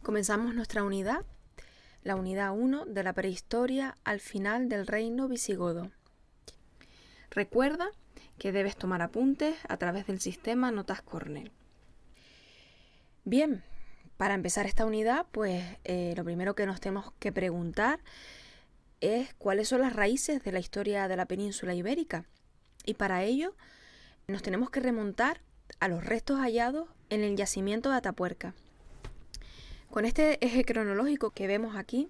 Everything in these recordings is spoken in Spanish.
Comenzamos nuestra unidad, la unidad 1 de la prehistoria al final del reino visigodo. Recuerda que debes tomar apuntes a través del sistema Notas Cornell. Bien, para empezar esta unidad, lo primero que nos tenemos que preguntar es cuáles son las raíces de la historia de la península ibérica. Y para ello nos tenemos que remontar a los restos hallados en el yacimiento de Atapuerca. Con este eje cronológico que vemos aquí,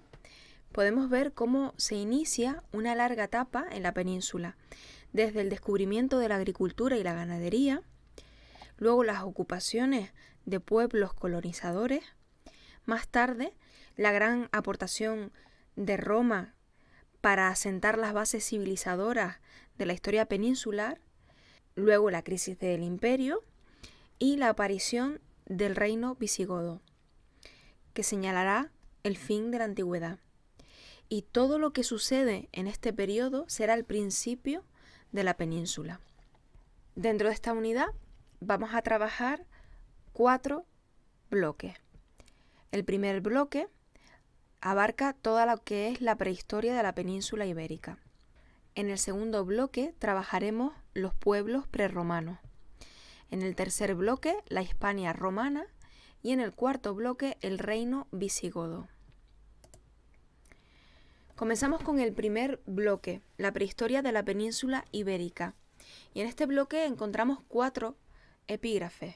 podemos ver cómo se inicia una larga etapa en la península, desde el descubrimiento de la agricultura y la ganadería, luego las ocupaciones de pueblos colonizadores, más tarde la gran aportación de Roma para asentar las bases civilizadoras de la historia peninsular, luego la crisis del imperio y la aparición del reino visigodo, que señalará el fin de la antigüedad. Y todo lo que sucede en este periodo será el principio de la península. Dentro de esta unidad vamos a trabajar 4 bloques. El primer bloque abarca toda lo que es la prehistoria de la península ibérica. En el segundo bloque trabajaremos los pueblos prerromanos. En el tercer bloque la Hispania romana y en el cuarto bloque el reino visigodo. Comenzamos con el primer bloque, la prehistoria de la península ibérica. Y en este bloque encontramos 4 epígrafes.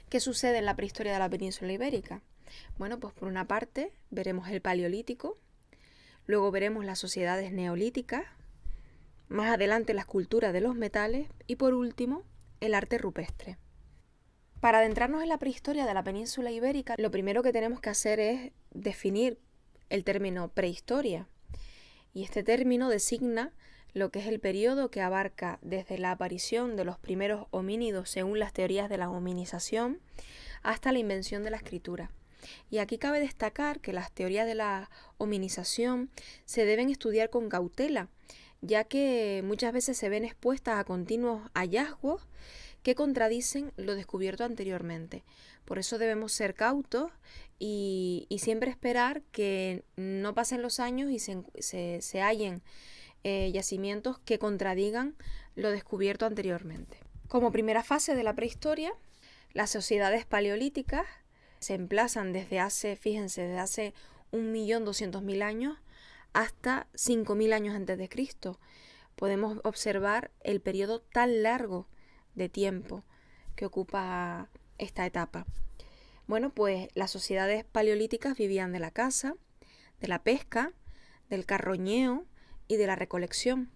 ¿Qué sucede en la prehistoria de la península ibérica? Bueno, pues por una parte veremos el paleolítico, luego veremos las sociedades neolíticas, más adelante las culturas de los metales y por último el arte rupestre. Para adentrarnos en la prehistoria de la península ibérica, lo primero que tenemos que hacer es definir el término prehistoria. Y este término designa lo que es el periodo que abarca desde la aparición de los primeros homínidos según las teorías de la hominización hasta la invención de la escritura. Y aquí cabe destacar que las teorías de la hominización se deben estudiar con cautela, ya que muchas veces se ven expuestas a continuos hallazgos que contradicen lo descubierto anteriormente. Por eso debemos ser cautos y siempre esperar que no pasen los años y se hallen yacimientos que contradigan lo descubierto anteriormente. Como primera fase de la prehistoria, las sociedades paleolíticas se emplazan desde hace 1.200.000 años hasta 5.000 años antes de Cristo. Podemos observar el periodo tan largo de tiempo que ocupa esta etapa. Bueno, pues las sociedades paleolíticas vivían de la caza, de la pesca, del carroñeo y de la recolección.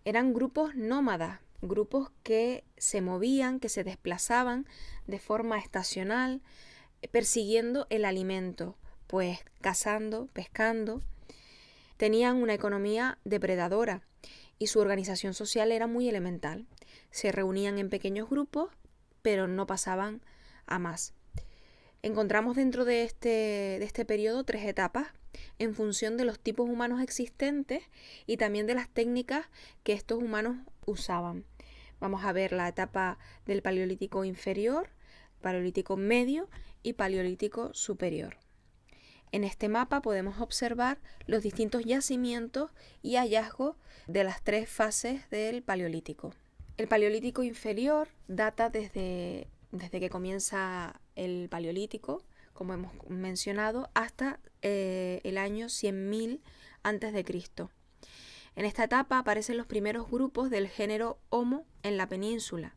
Eran grupos nómadas, grupos que se movían, que se desplazaban de forma estacional, persiguiendo el alimento, pues cazando, pescando. Tenían una economía depredadora y su organización social era muy elemental. Se reunían en pequeños grupos, pero no pasaban a más. Encontramos dentro de este periodo 3 etapas en función de los tipos humanos existentes y también de las técnicas que estos humanos usaban. Vamos a ver la etapa del Paleolítico inferior, Paleolítico medio y Paleolítico superior. En este mapa podemos observar los distintos yacimientos y hallazgos de las 3 fases del Paleolítico. El Paleolítico inferior data desde que comienza el Paleolítico, como hemos mencionado, hasta el año 100.000 a.C. En esta etapa aparecen los primeros grupos del género Homo en la península,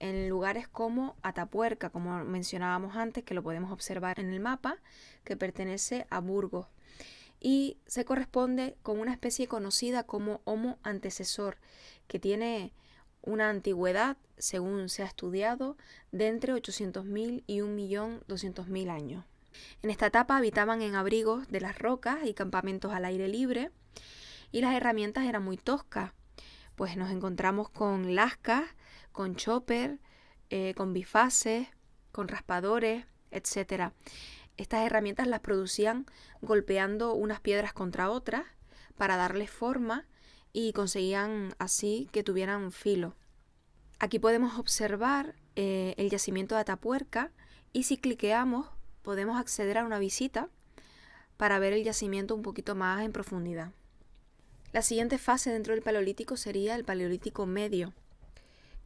en lugares como Atapuerca, como mencionábamos antes, que lo podemos observar en el mapa, que pertenece a Burgos, y se corresponde con una especie conocida como Homo antecesor, que tiene una antigüedad, según se ha estudiado, de entre 800.000 y 1.200.000 años. En esta etapa habitaban en abrigos de las rocas y campamentos al aire libre, y las herramientas eran muy toscas, pues nos encontramos con lascas, con chopper, con bifaces, con raspadores, etc. Estas herramientas las producían golpeando unas piedras contra otras para darles forma y conseguían así que tuvieran filo. Aquí podemos observar el yacimiento de Atapuerca y si cliqueamos podemos acceder a una visita para ver el yacimiento un poquito más en profundidad. La siguiente fase dentro del Paleolítico sería el Paleolítico Medio,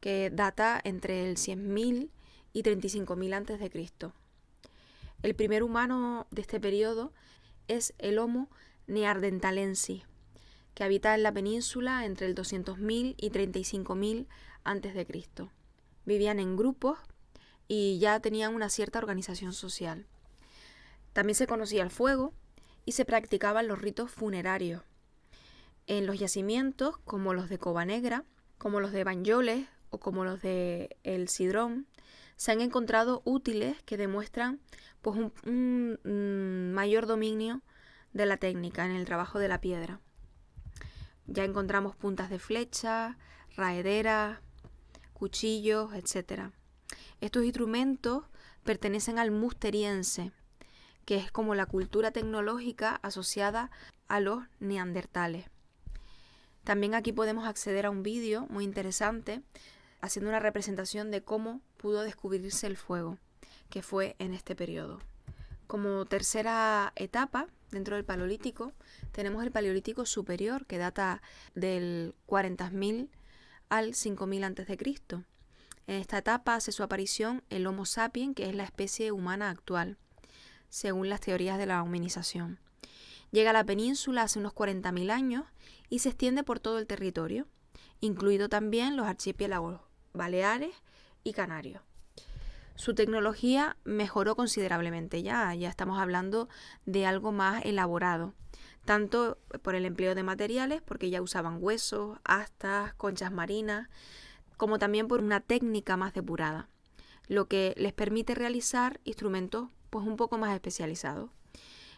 que data entre el 100.000 y 35.000 a.C. El primer humano de este periodo es el Homo neanderthalensis, que habita en la península entre el 200.000 y 35.000 a.C. Vivían en grupos y ya tenían una cierta organización social. También se conocía el fuego y se practicaban los ritos funerarios. En los yacimientos, como los de Cova Negra, como los de Banyoles o como los de El Sidrón, se han encontrado útiles que demuestran pues, un mayor dominio de la técnica en el trabajo de la piedra. Ya encontramos puntas de flecha, raederas, cuchillos, etc. Estos instrumentos pertenecen al musteriense, que es como la cultura tecnológica asociada a los neandertales. También aquí podemos acceder a un vídeo muy interesante haciendo una representación de cómo pudo descubrirse el fuego, que fue en este periodo. Como tercera etapa dentro del Paleolítico tenemos el Paleolítico Superior, que data del 40.000 al 5.000 a.C. En esta etapa hace su aparición el Homo sapiens, que es la especie humana actual, según las teorías de la hominización. Llega a la península hace unos 40.000 años y se extiende por todo el territorio, incluido también los archipiélagos Baleares y Canarios. Su tecnología mejoró considerablemente ya estamos hablando de algo más elaborado, tanto por el empleo de materiales, porque ya usaban huesos, astas, conchas marinas, como también por una técnica más depurada, lo que les permite realizar instrumentos pues un poco más especializados.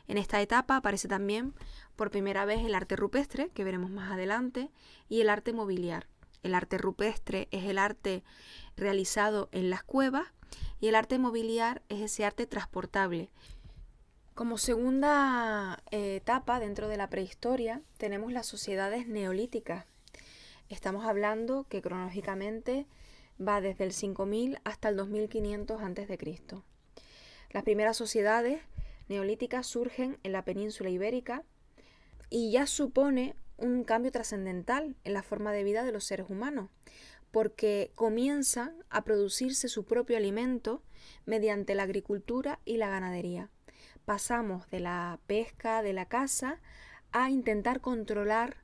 En esta etapa aparece también por primera vez el arte rupestre, que veremos más adelante, y el arte mobiliar. El arte rupestre es el arte realizado en las cuevas y el arte mobiliar es ese arte transportable. Como segunda etapa dentro de la prehistoria tenemos las sociedades neolíticas. Estamos hablando que cronológicamente va desde el 5.000 hasta el 2.500 a.C. Las primeras sociedades neolíticas surgen en la península ibérica y ya supone un cambio trascendental en la forma de vida de los seres humanos, porque comienzan a producirse su propio alimento mediante la agricultura y la ganadería. Pasamos de la pesca, de la caza, a intentar controlar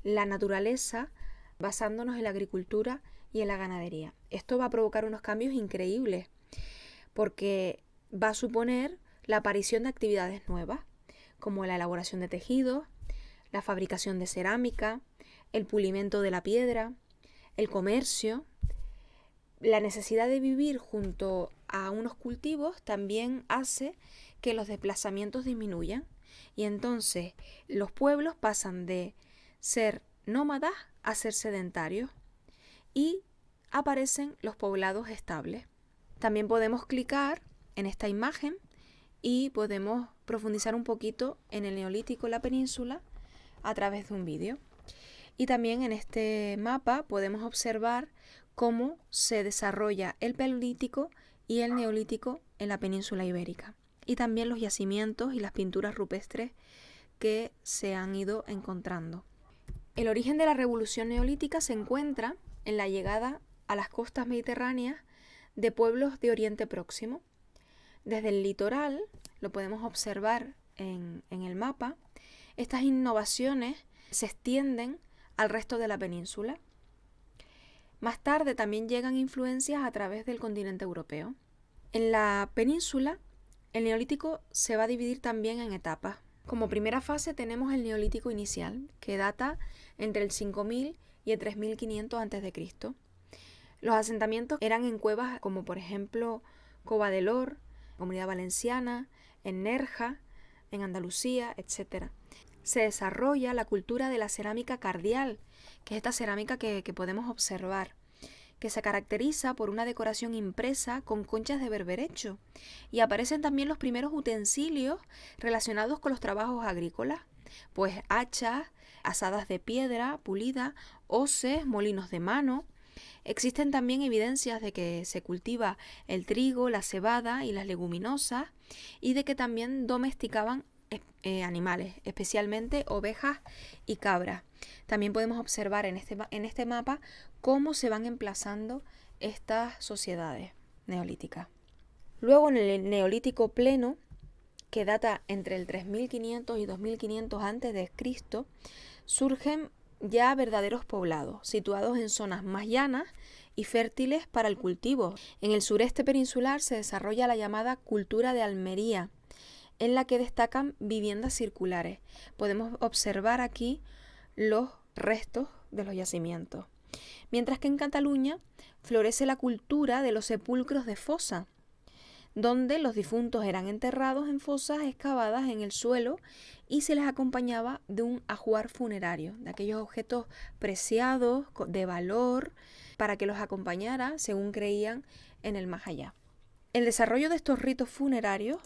la naturaleza basándonos en la agricultura y en la ganadería. Esto va a provocar unos cambios increíbles, porque va a suponer la aparición de actividades nuevas, como la elaboración de tejidos, la fabricación de cerámica, el pulimento de la piedra, el comercio. La necesidad de vivir junto a unos cultivos también hace que los desplazamientos disminuyan y entonces los pueblos pasan de ser nómadas a ser sedentarios y aparecen los poblados estables. También podemos clicar en esta imagen y podemos profundizar un poquito en el Neolítico en la península a través de un vídeo. Y también en este mapa podemos observar cómo se desarrolla el Paleolítico y el Neolítico en la península ibérica. Y también los yacimientos y las pinturas rupestres que se han ido encontrando. El origen de la revolución neolítica se encuentra en la llegada a las costas mediterráneas de pueblos de Oriente Próximo. Desde el litoral, lo podemos observar en el mapa, estas innovaciones se extienden al resto de la península. Más tarde también llegan influencias a través del continente europeo. En la península, el Neolítico se va a dividir también en etapas. Como primera fase tenemos el Neolítico inicial, que data entre el 5.000 y el 3.500 a.C. Los asentamientos eran en cuevas como por ejemplo Cova del Or, Comunidad Valenciana, en Nerja, en Andalucía, etc. Se desarrolla la cultura de la cerámica cardial, que es esta cerámica que podemos observar, que se caracteriza por una decoración impresa con conchas de berberecho, y aparecen también los primeros utensilios relacionados con los trabajos agrícolas, pues hachas, asadas de piedra pulida, hoces, molinos de mano, Existen también evidencias de que se cultiva el trigo, la cebada y las leguminosas, y de que también domesticaban animales, especialmente ovejas y cabras. También podemos observar en este mapa cómo se van emplazando estas sociedades neolíticas. Luego, en el Neolítico Pleno, que data entre el 3500 y 2500 a.C., surgen ya verdaderos poblados, situados en zonas más llanas y fértiles para el cultivo. En el sureste peninsular se desarrolla la llamada cultura de Almería, en la que destacan viviendas circulares. Podemos observar aquí los restos de los yacimientos. Mientras que en Cataluña florece la cultura de los sepulcros de fosa, donde los difuntos eran enterrados en fosas excavadas en el suelo y se les acompañaba de un ajuar funerario, de aquellos objetos preciados, de valor, para que los acompañara, según creían, en el más allá. El desarrollo de estos ritos funerarios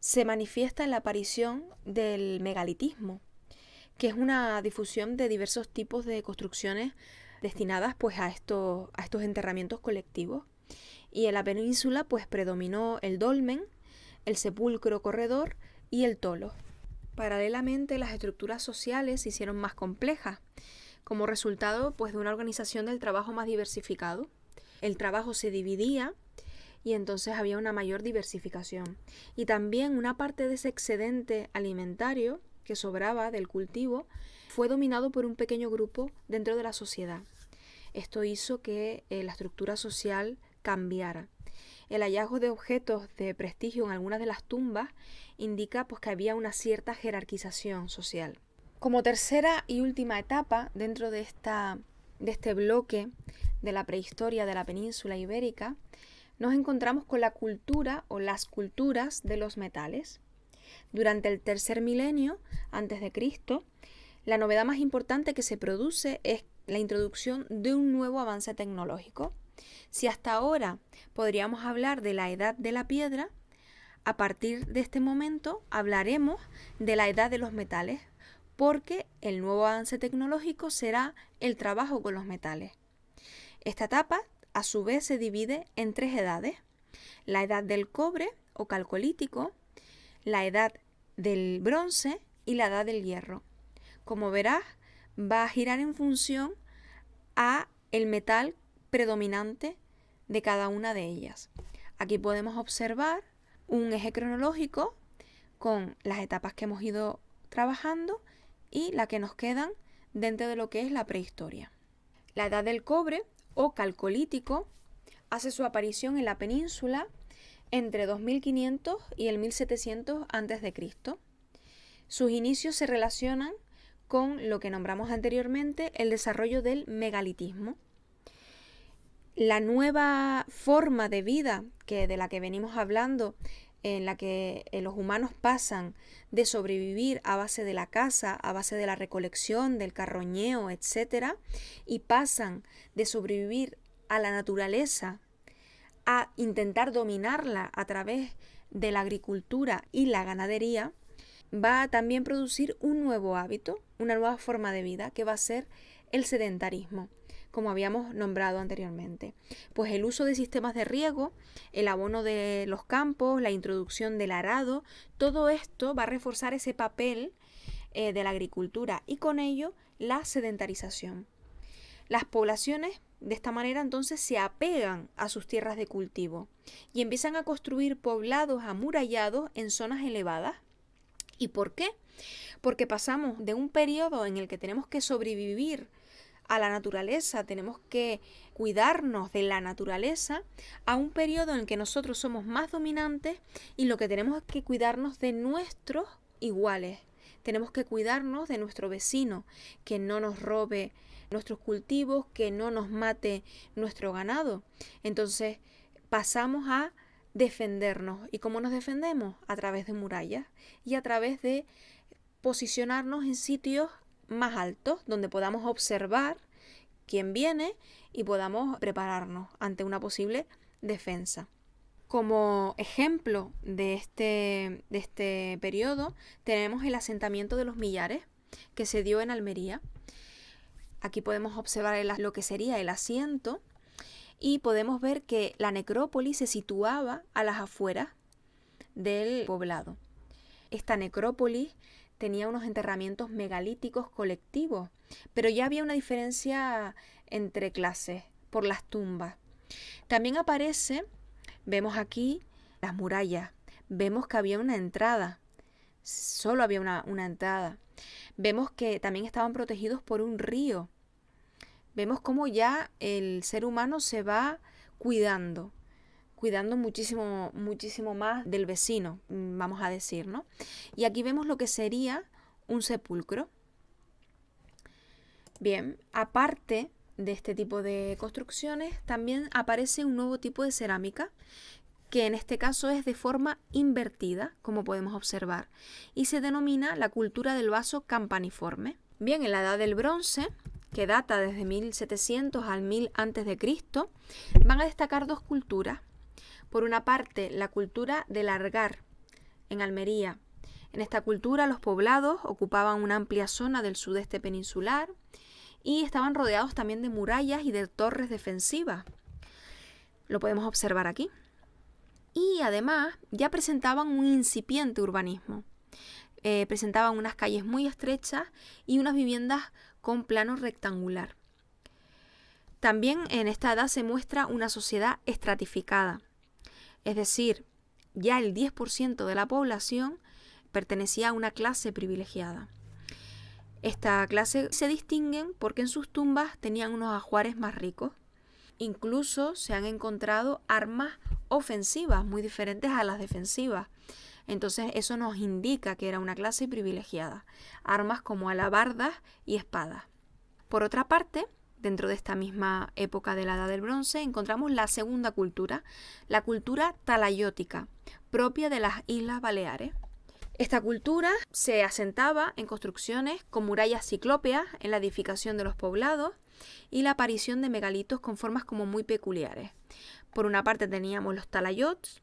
se manifiesta en la aparición del megalitismo, que es una difusión de diversos tipos de construcciones destinadas pues a estos enterramientos colectivos. Y en la península pues predominó el dolmen, el sepulcro corredor y el tolo. Paralelamente, las estructuras sociales se hicieron más complejas, como resultado pues de una organización del trabajo más diversificado. El trabajo se dividía y entonces había una mayor diversificación. Y también una parte de ese excedente alimentario que sobraba del cultivo fue dominado por un pequeño grupo dentro de la sociedad. Esto hizo que la estructura social cambiara. El hallazgo de objetos de prestigio en algunas de las tumbas indica pues, que había una cierta jerarquización social. Como tercera y última etapa dentro de este bloque de la prehistoria de la península ibérica, nos encontramos con la cultura o las culturas de los metales. Durante el tercer milenio antes de Cristo, la novedad más importante que se produce es la introducción de un nuevo avance tecnológico. Si hasta ahora podríamos hablar de la edad de la piedra, a partir de este momento hablaremos de la edad de los metales, porque el nuevo avance tecnológico será el trabajo con los metales. Esta etapa, a su vez, se divide en tres edades: la edad del cobre o calcolítico, la edad del bronce y la edad del hierro. Como verás, va a girar en función a el metal predominante de cada una de ellas. Aquí podemos observar un eje cronológico con las etapas que hemos ido trabajando y las que nos quedan dentro de lo que es la prehistoria. La edad del cobre o calcolítico hace su aparición en la península entre 2500 y el 1700 a.C. Sus inicios se relacionan con lo que nombramos anteriormente, el desarrollo del megalitismo. La nueva forma de vida de la que venimos hablando, en la que los humanos pasan de sobrevivir a base de la caza, a base de la recolección, del carroñeo, etc., y pasan de sobrevivir a la naturaleza a intentar dominarla a través de la agricultura y la ganadería, va a también producir un nuevo hábito, una nueva forma de vida, que va a ser el sedentarismo, como habíamos nombrado anteriormente. Pues el uso de sistemas de riego, el abono de los campos, la introducción del arado, todo esto va a reforzar ese papel de la agricultura y con ello la sedentarización. Las poblaciones de esta manera entonces se apegan a sus tierras de cultivo y empiezan a construir poblados amurallados en zonas elevadas. ¿Y por qué? Porque pasamos de un periodo en el que tenemos que sobrevivir a la naturaleza, tenemos que cuidarnos de la naturaleza, a un periodo en el que nosotros somos más dominantes y lo que tenemos es que cuidarnos de nuestros iguales. Tenemos que cuidarnos de nuestro vecino, que no nos robe nuestros cultivos, que no nos mate nuestro ganado. Entonces pasamos a defendernos. ¿Y cómo nos defendemos? A través de murallas y a través de posicionarnos en sitios más altos donde podamos observar quién viene y podamos prepararnos ante una posible defensa. Como ejemplo de este periodo tenemos el asentamiento de los Millares, que se dio en Almería. Aquí podemos observar lo que sería el asiento y podemos ver que la necrópolis se situaba a las afueras del poblado. Esta necrópolis tenía unos enterramientos megalíticos colectivos, pero ya había una diferencia entre clases por las tumbas. También vemos aquí las murallas, vemos que había una entrada, solo había una entrada. Vemos que también estaban protegidos por un río. Vemos cómo ya el ser humano se va cuidando muchísimo, muchísimo más del vecino, vamos a decir, ¿no? Y aquí vemos lo que sería un sepulcro. Bien, aparte de este tipo de construcciones, también aparece un nuevo tipo de cerámica, que en este caso es de forma invertida, como podemos observar, y se denomina la cultura del vaso campaniforme. Bien, en la Edad del Bronce, que data desde 1700 al 1000 a.C., van a destacar dos culturas. Por una parte, la cultura del Argar, en Almería. En esta cultura, los poblados ocupaban una amplia zona del sudeste peninsular y estaban rodeados también de murallas y de torres defensivas. Lo podemos observar aquí. Y además ya presentaban un incipiente urbanismo. Presentaban unas calles muy estrechas y unas viviendas con plano rectangular. También en esta edad se muestra una sociedad estratificada, es decir, ya el 10% de la población pertenecía a una clase privilegiada. Esta clase se distinguen porque en sus tumbas tenían unos ajuares más ricos. Incluso se han encontrado armas ofensivas muy diferentes a las defensivas. Entonces eso nos indica que era una clase privilegiada. Armas como alabardas y espadas. Por otra parte, dentro de esta misma época de la Edad del Bronce, encontramos la segunda cultura, la cultura talayótica, propia de las Islas Baleares. Esta cultura se asentaba en construcciones con murallas ciclópeas en la edificación de los poblados y la aparición de megalitos con formas como muy peculiares. Por una parte teníamos los talayots,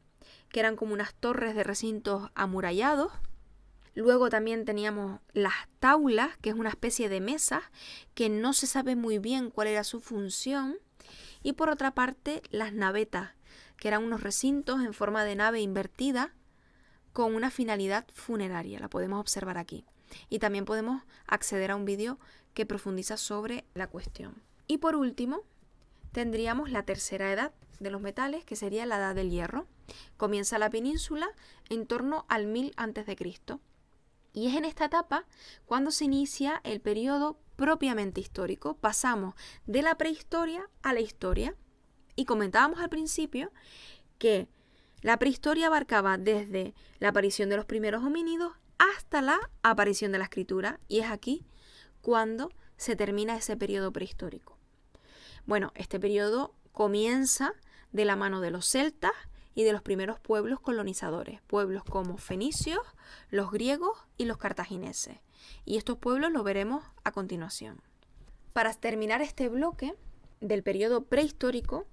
que eran como unas torres de recintos amurallados. Luego también teníamos las taulas, que es una especie de mesas que no se sabe muy bien cuál era su función. Y por otra parte, las navetas, que eran unos recintos en forma de nave invertida con una finalidad funeraria. La podemos observar aquí. Y también podemos acceder a un vídeo que profundiza sobre la cuestión. Y por último, tendríamos la tercera edad de los metales, que sería la Edad del Hierro. Comienza la península en torno al 1000 a.C. Y es en esta etapa cuando se inicia el periodo propiamente histórico. Pasamos de la prehistoria a la historia. Y comentábamos al principio que la prehistoria abarcaba desde la aparición de los primeros homínidos hasta la aparición de la escritura. Y es aquí cuando se termina ese periodo prehistórico. Bueno, este periodo comienza de la mano de los celtas y de los primeros pueblos colonizadores, pueblos como fenicios, los griegos y los cartagineses. Y estos pueblos los veremos a continuación. Para terminar este bloque del periodo prehistórico,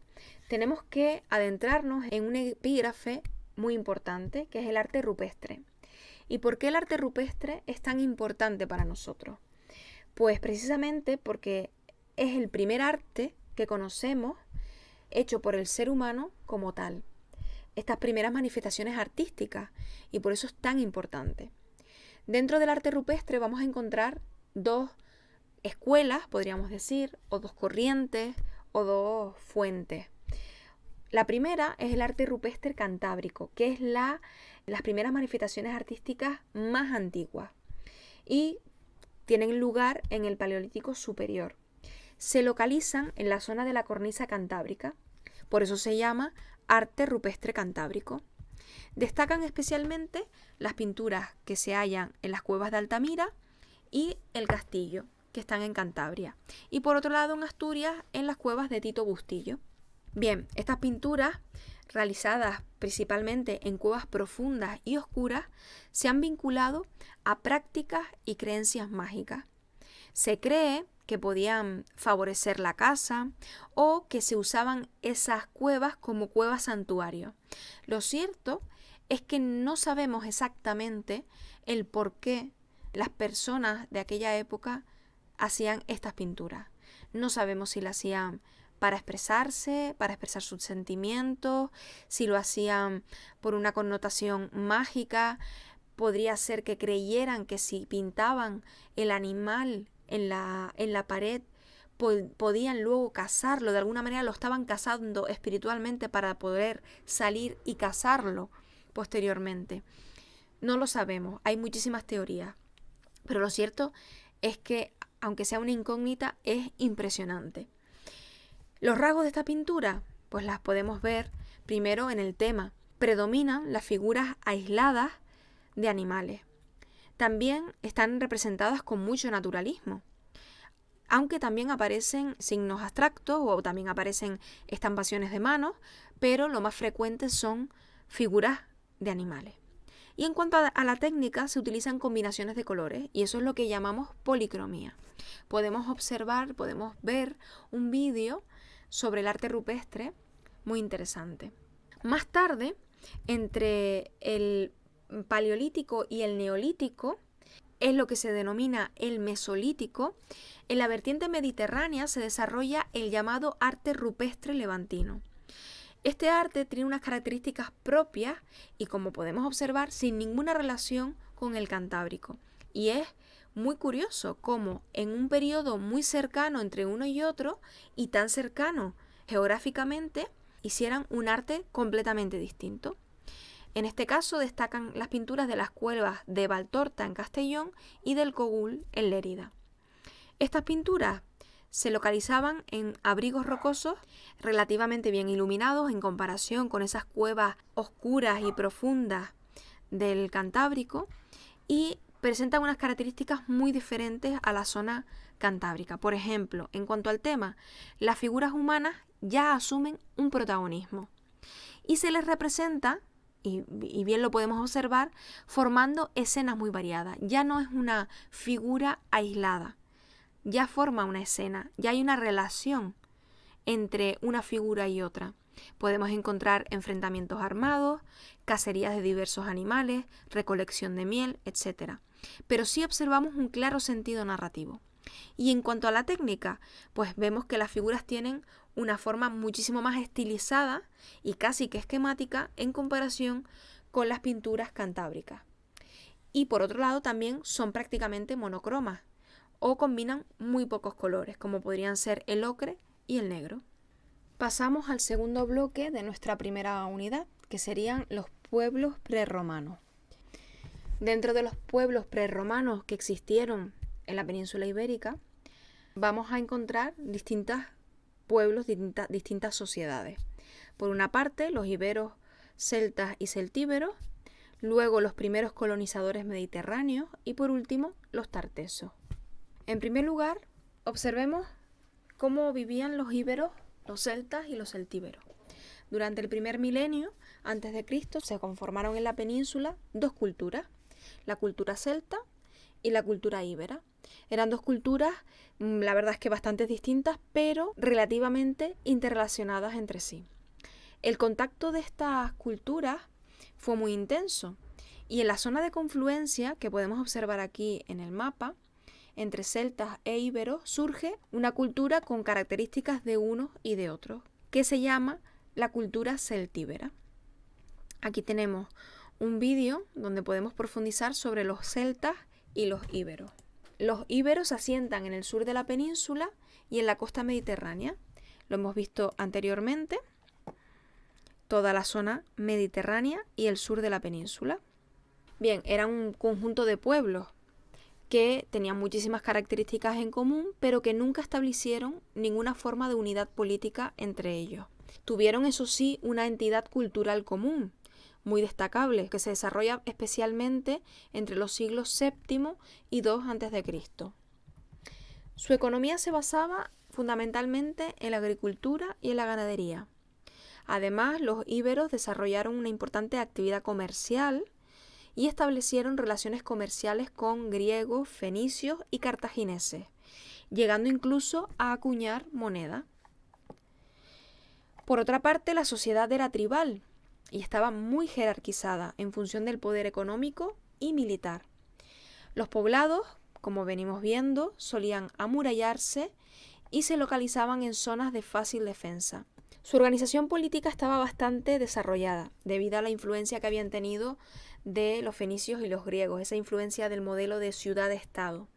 tenemos que adentrarnos en un epígrafe muy importante, que es el arte rupestre. ¿Y por qué el arte rupestre es tan importante para nosotros? Pues precisamente porque es el primer arte que conocemos hecho por el ser humano como tal. Estas primeras manifestaciones artísticas, y por eso es tan importante. Dentro del arte rupestre vamos a encontrar dos escuelas, podríamos decir, o dos corrientes, o dos fuentes. La primera es el arte rupestre cantábrico, que es las primeras manifestaciones artísticas más antiguas y tienen lugar en el Paleolítico Superior. Se localizan en la zona de la cornisa cantábrica, por eso se llama arte rupestre cantábrico. Destacan especialmente las pinturas que se hallan en las cuevas de Altamira y el Castillo, que están en Cantabria. Y por otro lado, en Asturias, en las cuevas de Tito Bustillo. Bien, estas pinturas, realizadas principalmente en cuevas profundas y oscuras, se han vinculado a prácticas y creencias mágicas. Se cree que podían favorecer la caza o que se usaban esas cuevas como cuevas santuario. Lo cierto es que no sabemos exactamente el por qué las personas de aquella época hacían estas pinturas. No sabemos si lo hacían para expresarse, para expresar sus sentimientos, si lo hacían por una connotación mágica. Podría ser que creyeran que si pintaban el animal en la pared, podían luego cazarlo, de alguna manera lo estaban cazando espiritualmente para poder salir y cazarlo posteriormente. No lo sabemos, hay muchísimas teorías, pero lo cierto es que, aunque sea una incógnita, es impresionante. Los rasgos de esta pintura, pues las podemos ver primero en el tema. Predominan las figuras aisladas de animales. También están representadas con mucho naturalismo, aunque también aparecen signos abstractos o también aparecen estampaciones de manos, pero lo más frecuente son figuras de animales. Y en cuanto a la técnica, se utilizan combinaciones de colores y eso es lo que llamamos policromía. Podemos observar, podemos ver un vídeo sobre el arte rupestre muy interesante. Más tarde, entre el Paleolítico y el Neolítico, es lo que se denomina el Mesolítico. En la vertiente mediterránea se desarrolla el llamado arte rupestre levantino. Este arte tiene unas características propias y, como podemos observar, sin ninguna relación con el Cantábrico. Y es muy curioso cómo en un periodo muy cercano entre uno y otro, y tan cercano geográficamente, hicieran un arte completamente distinto. En este caso destacan las pinturas de las cuevas de Valtorta en Castellón y del Cogul en Lérida. Estas pinturas se localizaban en abrigos rocosos relativamente bien iluminados en comparación con esas cuevas oscuras y profundas del Cantábrico y presentan unas características muy diferentes a la zona cantábrica. Por ejemplo, en cuanto al tema, las figuras humanas ya asumen un protagonismo y se les representa, y bien lo podemos observar, formando escenas muy variadas. Ya no es una figura aislada, ya forma una escena, ya hay una relación entre una figura y otra. Podemos encontrar enfrentamientos armados, cacerías de diversos animales, recolección de miel, etc. Pero sí observamos un claro sentido narrativo. Y en cuanto a la técnica, pues vemos que las figuras tienen una forma muchísimo más estilizada y casi que esquemática en comparación con las pinturas cantábricas. Y por otro lado también son prácticamente monocromas o combinan muy pocos colores, como podrían ser el ocre y el negro. Pasamos al segundo bloque de nuestra primera unidad, que serían los pueblos prerromanos. Dentro de los pueblos prerromanos que existieron en la península ibérica, vamos a encontrar distintos pueblos, distintas sociedades. Por una parte, los iberos, celtas y celtíberos, luego los primeros colonizadores mediterráneos y por último, los tartesos. En primer lugar, observemos cómo vivían los íberos, los celtas y los celtíberos. Durante el primer milenio antes de Cristo se conformaron en la península dos culturas, la cultura celta y la cultura íbera. Eran dos culturas, la verdad es que bastante distintas, pero relativamente interrelacionadas entre sí. El contacto de estas culturas fue muy intenso y en la zona de confluencia que podemos observar aquí en el mapa, entre celtas e íberos, surge una cultura con características de unos y de otros, que se llama la cultura celtíbera. Aquí tenemos un vídeo donde podemos profundizar sobre los celtas y los íberos. Los íberos se asientan en el sur de la península y en la costa mediterránea. Lo hemos visto anteriormente, toda la zona mediterránea y el sur de la península. Bien, eran un conjunto de pueblos que tenían muchísimas características en común, pero que nunca establecieron ninguna forma de unidad política entre ellos. Tuvieron, eso sí, una entidad cultural común, muy destacable, que se desarrolla especialmente entre los siglos VII y II a.C. Su economía se basaba fundamentalmente en la agricultura y en la ganadería. Además, los íberos desarrollaron una importante actividad comercial y establecieron relaciones comerciales con griegos, fenicios y cartagineses, llegando incluso a acuñar moneda. Por otra parte, la sociedad era tribal y estaba muy jerarquizada en función del poder económico y militar. Los poblados, como venimos viendo, solían amurallarse y se localizaban en zonas de fácil defensa. Su organización política estaba bastante desarrollada debido a la influencia que habían tenido de los fenicios y los griegos, esa influencia del modelo de ciudad-estado.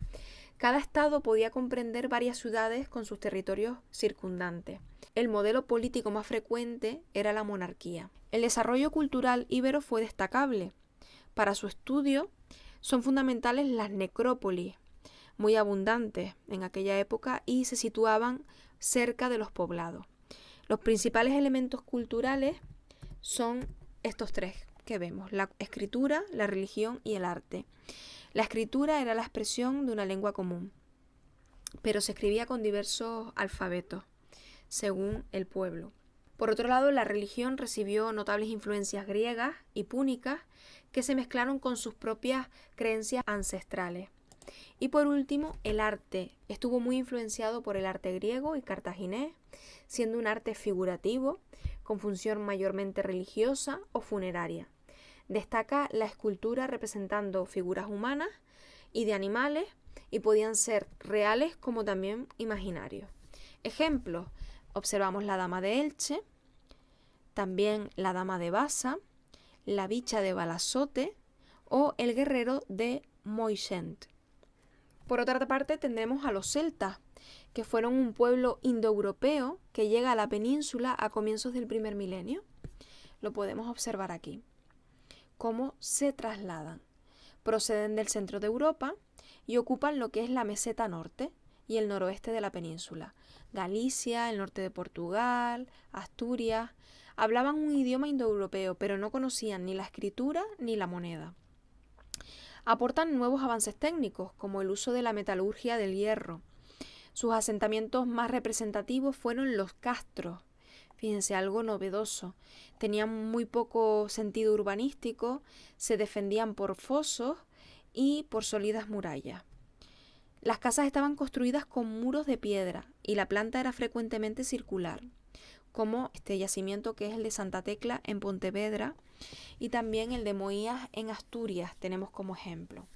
Cada estado podía comprender varias ciudades con sus territorios circundantes. El modelo político más frecuente era la monarquía. El desarrollo cultural íbero fue destacable. Para su estudio son fundamentales las necrópolis, muy abundantes en aquella época y se situaban cerca de los poblados. Los principales elementos culturales son estos tres que vemos: la escritura, la religión y el arte. La escritura era la expresión de una lengua común, pero se escribía con diversos alfabetos, según el pueblo. Por otro lado, la religión recibió notables influencias griegas y púnicas que se mezclaron con sus propias creencias ancestrales. Y por último, el arte estuvo muy influenciado por el arte griego y cartaginés, siendo un arte figurativo, con función mayormente religiosa o funeraria. Destaca la escultura representando figuras humanas y de animales, y podían ser reales como también imaginarios. Ejemplos: observamos la dama de Elche, también la dama de Baza, la bicha de Balazote o el guerrero de Moixent. Por otra parte, tendremos a los celtas, que fueron un pueblo indoeuropeo que llega a la península a comienzos del primer milenio. Lo podemos observar aquí. Cómo se trasladan. Proceden del centro de Europa y ocupan lo que es la meseta norte y el noroeste de la península. Galicia, el norte de Portugal, Asturias. Hablaban un idioma indoeuropeo, pero no conocían ni la escritura ni la moneda. Aportan nuevos avances técnicos, como el uso de la metalurgia del hierro. Sus asentamientos más representativos fueron los castros. Fíjense, algo novedoso. Tenían muy poco sentido urbanístico, se defendían por fosos y por sólidas murallas. Las casas estaban construidas con muros de piedra y la planta era frecuentemente circular, como este yacimiento que es el de Santa Tecla en Pontevedra y también el de Moías en Asturias tenemos como ejemplo.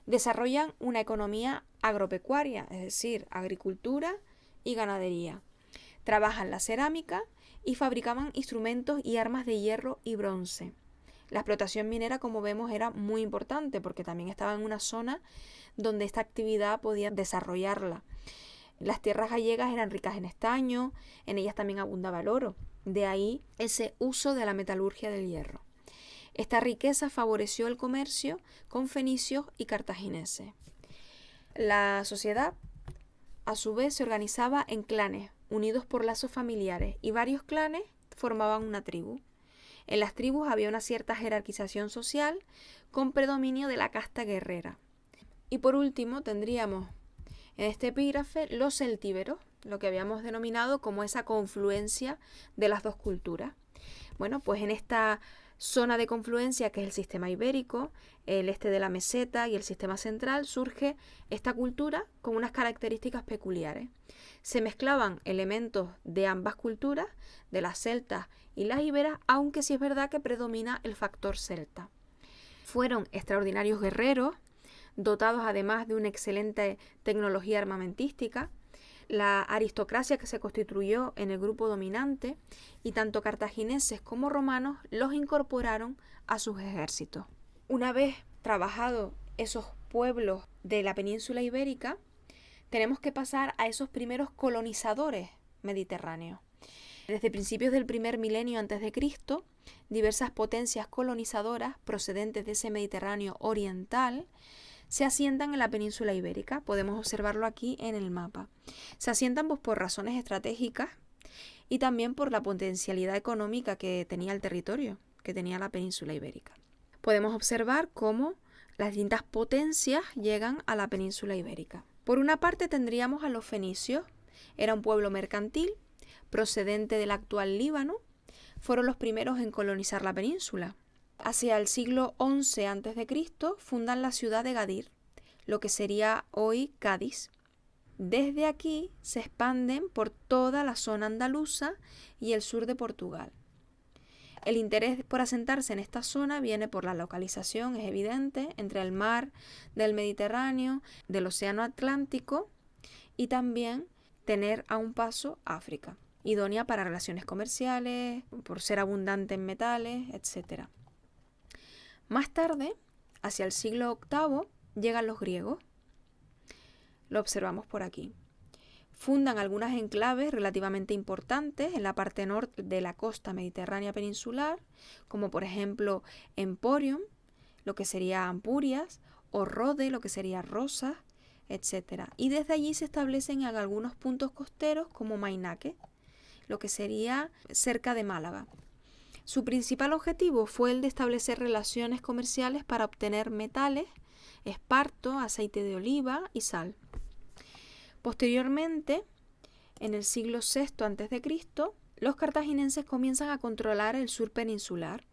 Desarrollan una economía agropecuaria, es decir, agricultura y ganadería. Trabajan la cerámica y fabricaban instrumentos y armas de hierro y bronce. La explotación minera, como vemos, era muy importante porque también estaba en una zona donde esta actividad podía desarrollarla. Las tierras gallegas eran ricas en estaño, en ellas también abundaba el oro. De ahí ese uso de la metalurgia del hierro. Esta riqueza favoreció el comercio con fenicios y cartagineses. La sociedad, a su vez, se organizaba en clanes, unidos por lazos familiares, y varios clanes formaban una tribu. En las tribus había una cierta jerarquización social con predominio de la casta guerrera. Y por último tendríamos en este epígrafe los celtíberos, lo que habíamos denominado como esa confluencia de las dos culturas. Bueno, pues en esta zona de confluencia, que es el sistema ibérico, el este de la meseta y el sistema central, surge esta cultura con unas características peculiares. Se mezclaban elementos de ambas culturas, de las celtas y las íberas, aunque sí es verdad que predomina el factor celta. Fueron extraordinarios guerreros, dotados además de una excelente tecnología armamentística, la aristocracia que se constituyó en el grupo dominante, y tanto cartagineses como romanos los incorporaron a sus ejércitos. Una vez trabajados esos pueblos de la península ibérica, tenemos que pasar a esos primeros colonizadores mediterráneos. Desde principios del primer milenio antes de Cristo, diversas potencias colonizadoras procedentes de ese Mediterráneo oriental se asientan en la península ibérica. Podemos observarlo aquí en el mapa. Se asientan pues por razones estratégicas y también por la potencialidad económica que tenía el territorio, que tenía la península ibérica. Podemos observar cómo las distintas potencias llegan a la península ibérica. Por una parte tendríamos a los fenicios. Era un pueblo mercantil procedente del actual Líbano. Fueron los primeros en colonizar la península. Hacia el siglo XI a.C. fundan la ciudad de Gadir, lo que sería hoy Cádiz. Desde aquí se expanden por toda la zona andaluza y el sur de Portugal. El interés por asentarse en esta zona viene por la localización, es evidente, entre el mar del Mediterráneo, del Océano Atlántico, y también tener a un paso África, idónea para relaciones comerciales, por ser abundante en metales, etc. Más tarde, hacia el siglo VIII, llegan los griegos. Lo observamos por aquí. Fundan algunas enclaves relativamente importantes en la parte norte de la costa mediterránea peninsular, como por ejemplo Emporium, lo que sería Ampurias, o Rode, lo que sería Rosas, etc. Y desde allí se establecen en algunos puntos costeros como Mainake, lo que sería cerca de Málaga. Su principal objetivo fue el de establecer relaciones comerciales para obtener metales, esparto, aceite de oliva y sal. Posteriormente, en el siglo VI a.C., los cartagineses comienzan a controlar el sur peninsular,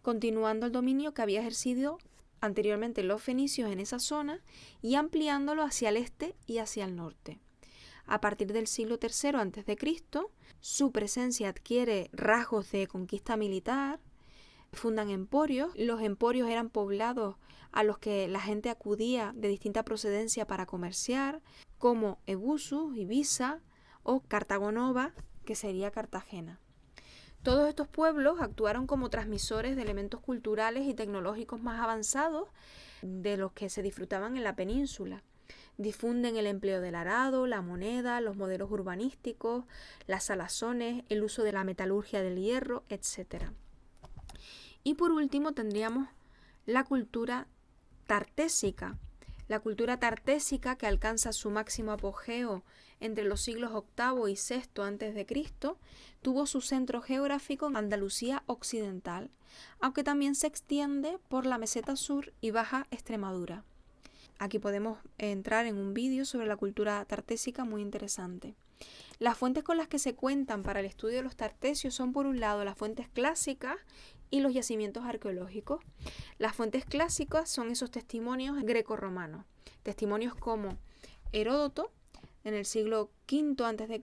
continuando el dominio que había ejercido anteriormente los fenicios en esa zona y ampliándolo hacia el este y hacia el norte. A partir del siglo III a.C., su presencia adquiere rasgos de conquista militar, fundan emporios. Los emporios eran poblados a los que la gente acudía de distinta procedencia para comerciar, como Ebusus, Ibiza o Cartagonova, que sería Cartagena. Todos estos pueblos actuaron como transmisores de elementos culturales y tecnológicos más avanzados de los que se disfrutaban en la península. Difunden el empleo del arado, la moneda, los modelos urbanísticos, las salazones, el uso de la metalurgia del hierro, etc. Y por último tendríamos la cultura tartésica. La cultura tartésica, que alcanza su máximo apogeo entre los siglos VIII y VI a.C., tuvo su centro geográfico en Andalucía occidental, aunque también se extiende por la meseta sur y Baja Extremadura. Aquí podemos entrar en un vídeo sobre la cultura tartésica muy interesante. Las fuentes con las que se cuentan para el estudio de los tartesios son, por un lado, las fuentes clásicas y los yacimientos arqueológicos. Las fuentes clásicas son esos testimonios grecorromanos, testimonios como Heródoto, en el siglo V a.C.,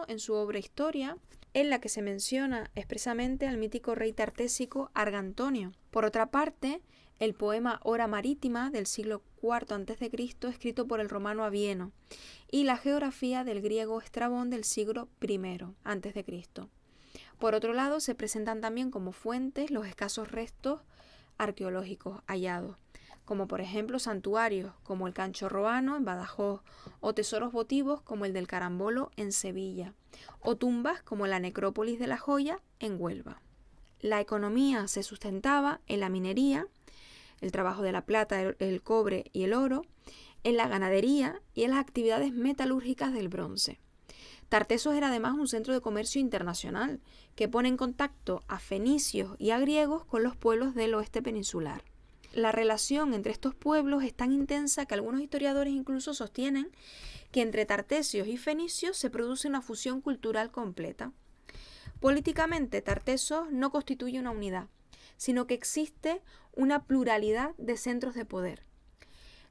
en su obra Historia, en la que se menciona expresamente al mítico rey tartésico Argantonio. Por otra parte, el poema Hora Marítima del siglo IV a.C., escrito por el romano Abieno, y la geografía del griego Estrabón del siglo I a.C. Por otro lado, se presentan también como fuentes los escasos restos arqueológicos hallados, como por ejemplo santuarios como el Cancho Roano en Badajoz, o tesoros votivos como el del Carambolo en Sevilla, o tumbas como la necrópolis de La Joya en Huelva. La economía se sustentaba en la minería, el trabajo de la plata, el cobre y el oro, en la ganadería y en las actividades metalúrgicas del bronce. Tartesos era además un centro de comercio internacional que pone en contacto a fenicios y a griegos con los pueblos del oeste peninsular. La relación entre estos pueblos es tan intensa que algunos historiadores incluso sostienen que entre tartesios y fenicios se produce una fusión cultural completa. Políticamente, Tartesos no constituye una unidad, sino que existe una pluralidad de centros de poder.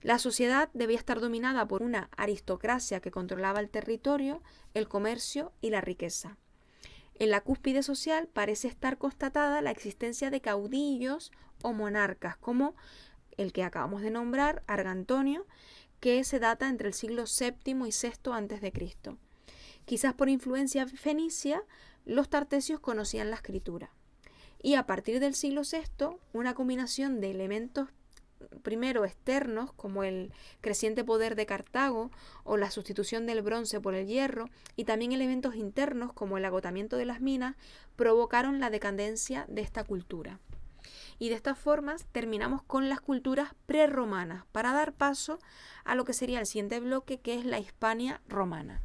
La sociedad debía estar dominada por una aristocracia que controlaba el territorio, el comercio y la riqueza. En la cúspide social parece estar constatada la existencia de caudillos o monarcas, como el que acabamos de nombrar, Argantonio, que se data entre el siglo VII y VI a.C. Quizás por influencia fenicia, los tartesios conocían la escritura. Y a partir del siglo VI, una combinación de elementos primero externos, como el creciente poder de Cartago o la sustitución del bronce por el hierro, y también elementos internos como el agotamiento de las minas, provocaron la decadencia de esta cultura. Y de estas formas terminamos con las culturas prerromanas, para dar paso a lo que sería el siguiente bloque, que es la Hispania romana.